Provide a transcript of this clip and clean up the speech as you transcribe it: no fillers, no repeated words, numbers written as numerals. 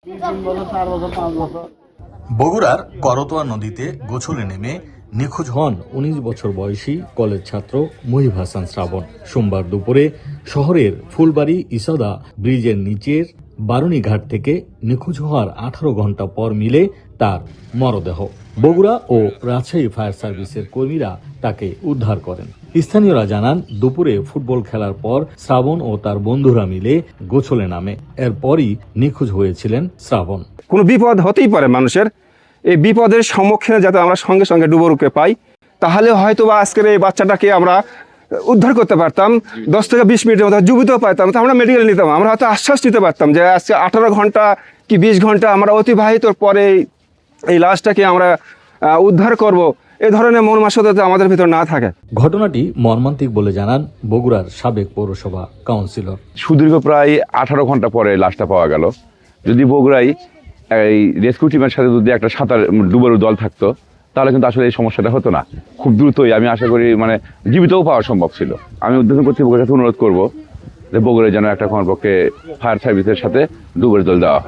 3 বছর 4 বছর 5 বছর। বগুড়ার করতোয়া নদীতে গোসলে নেমে নিখোঁজ হন ১৯ বছর বয়সী কলেজ ছাত্র মুহিব হাসান শ্রাবণ। সোমবার দুপুরে শহরের ফুলবাড়ি ইসদা ব্রিজের নিচের বারুণীঘাট থেকে নিখোঁজ হওয়ার 18 ঘন্টা পর মিলে তার মরদেহ। বগুড়া ও রাজশাহী ফায়ার সার্ভিসের কর্মীরা তাকে উদ্ধার করেন। স্থানীয়রা জানান, দুপুরে ফুটবল খেলার পর শ্রাবণ ও তার বন্ধুরা মিলে গোসলে নামে। এরপরই নিখোঁজ হয়েছিলেন শ্রাবণ। কোনো বিপদ হতেই পারে মানুষের, এই বিপদের সম্মুখীনে যাতে আমরা সঙ্গে সঙ্গে ডুবুরুকে পাই, তাহলে হয়তো বা আজকের এই বাচ্চাটাকে আমরা উদ্ধার করতে পারতাম। 10 থেকে 20 মিনিটের মধ্যে জীবিত পাইতাম, তো আমরা মেডিকেল নিতাম। আমরা হয়তো আশ্বাস নিতে পারতাম যে আজকে 18 ঘন্টা কি 20 ঘন্টা আমরা অতিবাহিতর পরে এই লাশটাকে আমরা উদ্ধার করব, এ ধরনের মন মানসিকতা আমাদের ভিতর না থাকে। ঘটনাটি মর্মান্তিক বলে জানান বগুড়ার সাবেক পৌরসভা কাউন্সিলর। সুদীর্ঘ প্রায় 18 ঘন্টা পরে লাশটা পাওয়া গেল। যদি বগুড়ায় এই রেস্কিউ টিমের সাথে যদি একটা সাঁতার ডুবোর দল থাকতো, তাহলে কিন্তু আসলে এই সমস্যাটা হতো না। খুব দ্রুতই আমি আশা করি জীবিতও পাওয়া সম্ভব ছিল। আমি উদ্বোধন কর্তৃপক্ষের কাছে অনুরোধ করবো যে বগুড়ায় যেন একটা কমপক্ষে ফায়ার সার্ভিসের সাথে ডুবোর দল দেওয়া হয়।